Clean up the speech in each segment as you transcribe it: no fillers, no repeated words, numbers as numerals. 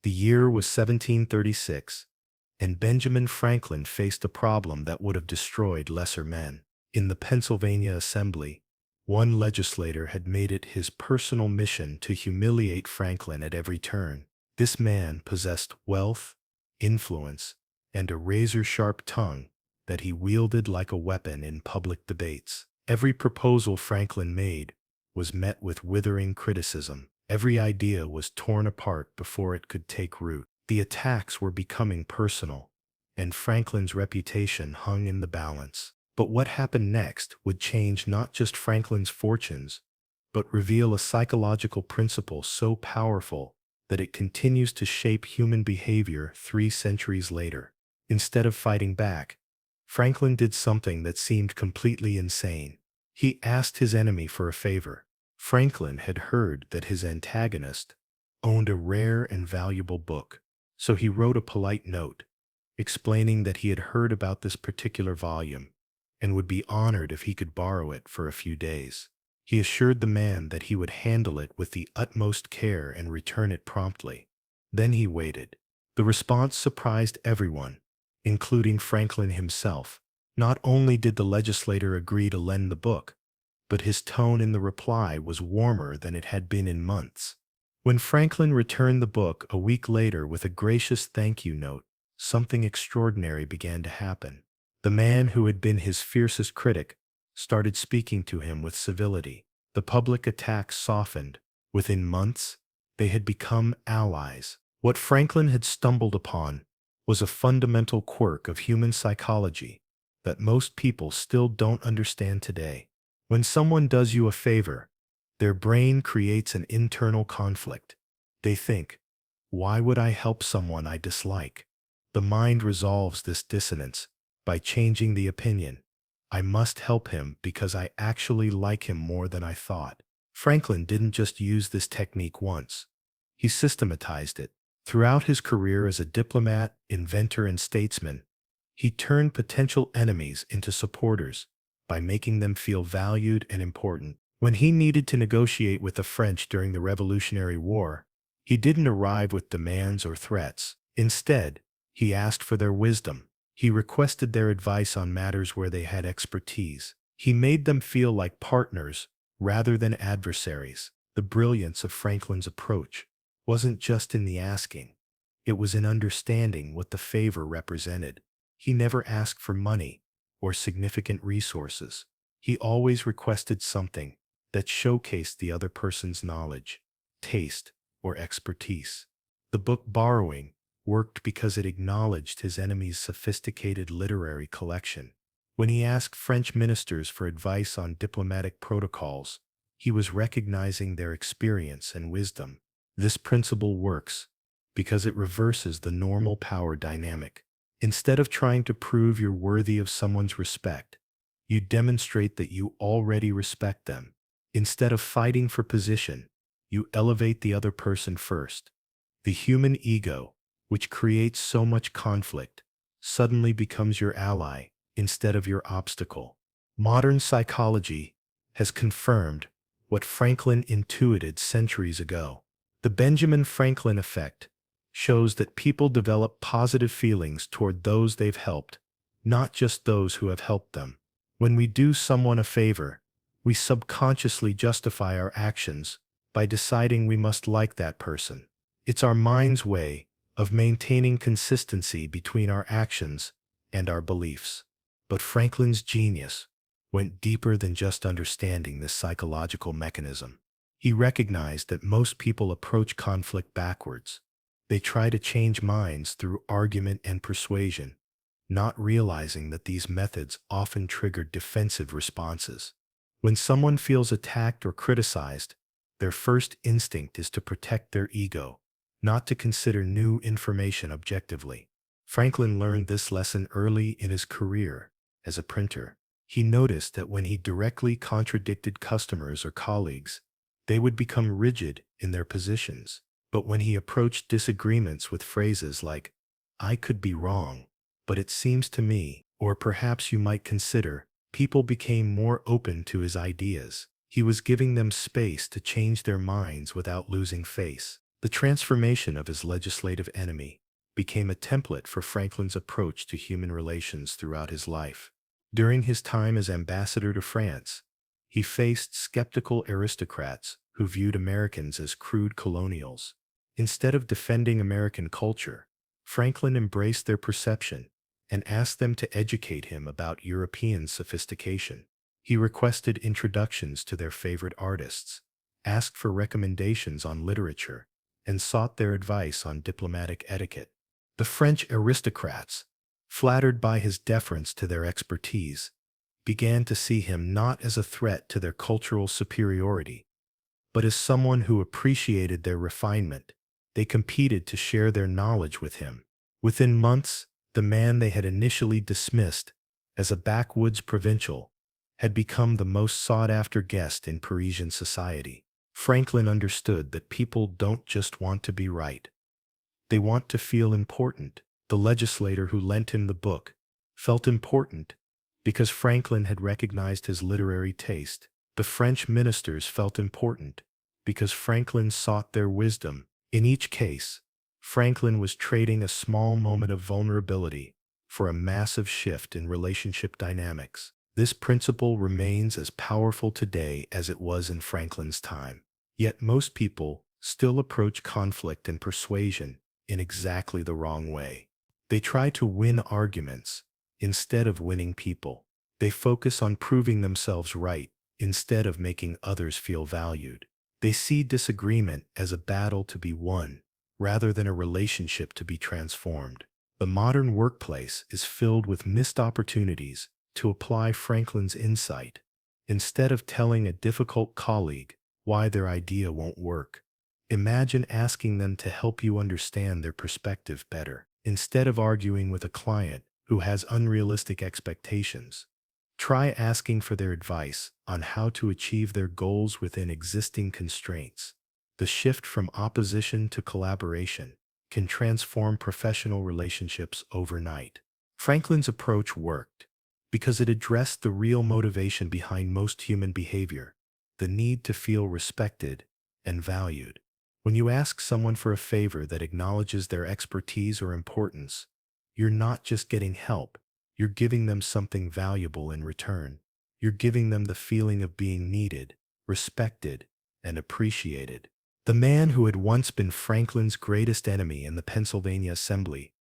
The year was 1736, and Benjamin Franklin faced a problem that would have destroyed lesser men. In the Pennsylvania Assembly, one legislator had made it his personal mission to humiliate Franklin at every turn. This man possessed wealth, influence, and a razor-sharp tongue that he wielded like a weapon in public debates. Every proposal Franklin made was met with withering criticism. Every idea was torn apart before it could take root. The attacks were becoming personal, and Franklin's reputation hung in the balance. But what happened next would change not just Franklin's fortunes, but reveal a psychological principle so powerful that it continues to shape human behavior 3 centuries later. Instead of fighting back, Franklin did something that seemed completely insane. He asked his enemy for a favor. Franklin had heard that his antagonist owned a rare and valuable book, so he wrote a polite note, explaining that he had heard about this particular volume and would be honored if he could borrow it for a few days. He assured the man that he would handle it with the utmost care and return it promptly. Then he waited. The response surprised everyone, including Franklin himself. Not only did the legislator agree to lend the book, but his tone in the reply was warmer than it had been in months. When Franklin returned the book a week later with a gracious thank you note, something extraordinary began to happen. The man who had been his fiercest critic started speaking to him with civility. The public attacks softened. Within months, they had become allies. What Franklin had stumbled upon was a fundamental quirk of human psychology that most people still don't understand today. When someone does you a favor, their brain creates an internal conflict. They think, why would I help someone I dislike? The mind resolves this dissonance by changing the opinion. I must help him because I actually like him more than I thought. Franklin didn't just use this technique once. He systematized it. Throughout his career as a diplomat, inventor, and statesman, he turned potential enemies into supporters by making them feel valued and important. When he needed to negotiate with the French during the Revolutionary War, he didn't arrive with demands or threats. Instead, he asked for their wisdom. He requested their advice on matters where they had expertise. He made them feel like partners rather than adversaries. The brilliance of Franklin's approach wasn't just in the asking. It was in understanding what the favor represented. He never asked for money or significant resources. He always requested something that showcased the other person's knowledge, taste, or expertise. The book Borrowing worked because it acknowledged his enemy's sophisticated literary collection. When he asked French ministers for advice on diplomatic protocols, he was recognizing their experience and wisdom. This principle works because it reverses the normal power dynamic. Instead of trying to prove you're worthy of someone's respect, you demonstrate that you already respect them. Instead of fighting for position, you elevate the other person first. The human ego, which creates so much conflict, suddenly becomes your ally instead of your obstacle. Modern psychology has confirmed what Franklin intuited centuries ago. The Benjamin Franklin effect shows that people develop positive feelings toward those they've helped, not just those who have helped them. When we do someone a favor, we subconsciously justify our actions by deciding we must like that person. It's our mind's way of maintaining consistency between our actions and our beliefs. But Franklin's genius went deeper than just understanding this psychological mechanism. He recognized that most people approach conflict backwards. They try to change minds through argument and persuasion, not realizing that these methods often trigger defensive responses. When someone feels attacked or criticized, their first instinct is to protect their ego, not to consider new information objectively. Franklin learned this lesson early in his career as a printer. He noticed that when he directly contradicted customers or colleagues, they would become rigid in their positions. But when he approached disagreements with phrases like, "I could be wrong, but it seems to me," or "perhaps you might consider," people became more open to his ideas. He was giving them space to change their minds without losing face. The transformation of his legislative enemy became a template for Franklin's approach to human relations throughout his life. During his time as ambassador to France, he faced skeptical aristocrats who viewed Americans as crude colonials. Instead of defending American culture, Franklin embraced their perception and asked them to educate him about European sophistication. He requested introductions to their favorite artists, asked for recommendations on literature, and sought their advice on diplomatic etiquette. The French aristocrats, flattered by his deference to their expertise, began to see him not as a threat to their cultural superiority, but as someone who appreciated their refinement. They competed to share their knowledge with him. Within months, the man they had initially dismissed as a backwoods provincial had become the most sought-after guest in Parisian society. Franklin understood that people don't just want to be right. They want to feel important. The legislator who lent him the book felt important because Franklin had recognized his literary taste. The French ministers felt important because Franklin sought their wisdom. In each case, Franklin was trading a small moment of vulnerability for a massive shift in relationship dynamics. This principle remains as powerful today as it was in Franklin's time. Yet most people still approach conflict and persuasion in exactly the wrong way. They try to win arguments instead of winning people. They focus on proving themselves right instead of making others feel valued. They see disagreement as a battle to be won rather than a relationship to be transformed. The modern workplace is filled with missed opportunities to apply Franklin's insight. Instead of telling a difficult colleague why their idea won't work, imagine asking them to help you understand their perspective better. Instead of arguing with a client who has unrealistic expectations, try asking for their advice on how to achieve their goals within existing constraints. The shift from opposition to collaboration can transform professional relationships overnight. Franklin's approach worked because it addressed the real motivation behind most human behavior, the need to feel respected and valued. When you ask someone for a favor that acknowledges their expertise or importance, you're not just getting help, you're giving them something valuable in return. You're giving them the feeling of being needed, respected, and appreciated. The man who had once been Franklin's greatest enemy in the Pennsylvania Assembly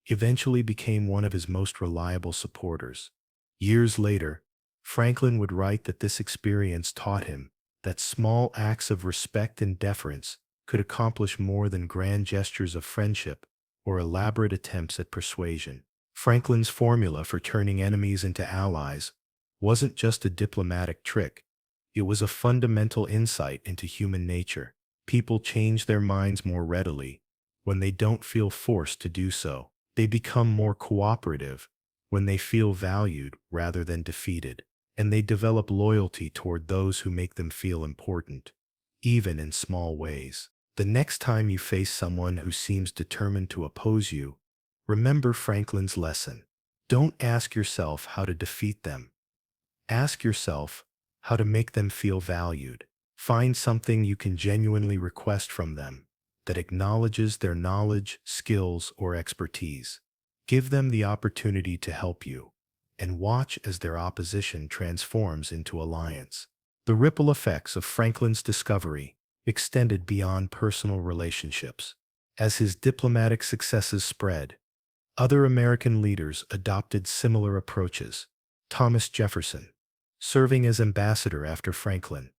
eventually became one of his most reliable supporters. Years later, Franklin would write that this experience taught him that small acts of respect and deference could accomplish more than grand gestures of friendship or elaborate attempts at persuasion. Franklin's formula for turning enemies into allies wasn't just a diplomatic trick. It was a fundamental insight into human nature. People change their minds more readily when they don't feel forced to do so. They become more cooperative when they feel valued rather than defeated. And they develop loyalty toward those who make them feel important, even in small ways. The next time you face someone who seems determined to oppose you, remember Franklin's lesson. Don't ask yourself how to defeat them. Ask yourself how to make them feel valued. Find something you can genuinely request from them that acknowledges their knowledge, skills, or expertise. Give them the opportunity to help you, and watch as their opposition transforms into alliance. The ripple effects of Franklin's discovery extended beyond personal relationships. As his diplomatic successes spread, other American leaders adopted similar approaches. Thomas Jefferson, serving as ambassador after Franklin,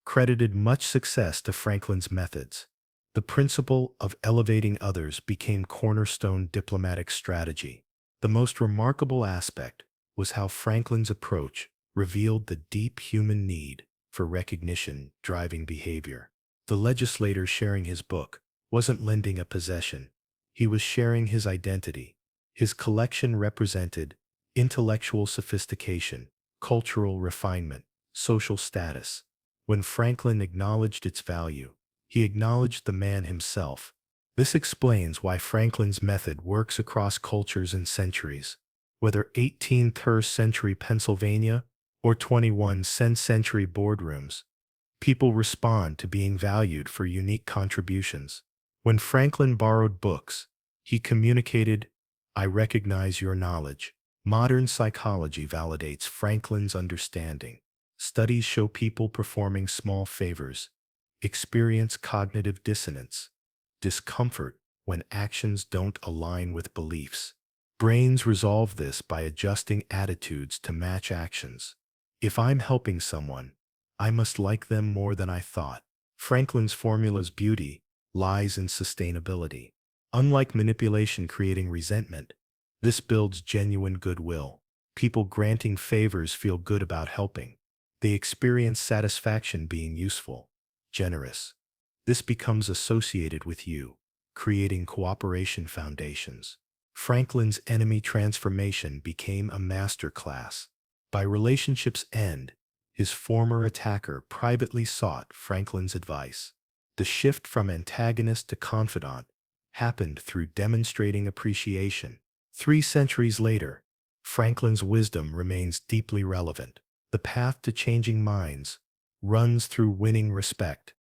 credited much success to Franklin's methods. The principle of elevating others became cornerstone diplomatic strategy. The most remarkable aspect was how Franklin's approach revealed the deep human need for recognition driving behavior. The legislator sharing his book wasn't lending a possession. He was sharing his identity. His collection represented intellectual sophistication, cultural refinement, social status. When Franklin acknowledged its value, he acknowledged the man himself. This explains why Franklin's method works across cultures and centuries. Whether 18th century Pennsylvania or 21st century boardrooms, people respond to being valued for unique contributions. When Franklin borrowed books, he communicated, "I recognize your knowledge." Modern psychology validates Franklin's understanding. Studies show people performing small favors experience cognitive dissonance, discomfort when actions don't align with beliefs. Brains resolve this by adjusting attitudes to match actions. If I'm helping someone, I must like them more than I thought. Franklin's formula's beauty lies in sustainability. Unlike manipulation creating resentment, this builds genuine goodwill. People granting favors feel good about helping. They experience satisfaction being useful, generous. This becomes associated with you, creating cooperation foundations. Franklin's enemy transformation became a master class. By relationship's end, his former attacker privately sought Franklin's advice. The shift from antagonist to confidant happened through demonstrating appreciation. 3 centuries later, Franklin's wisdom remains deeply relevant. The path to changing minds runs through winning respect.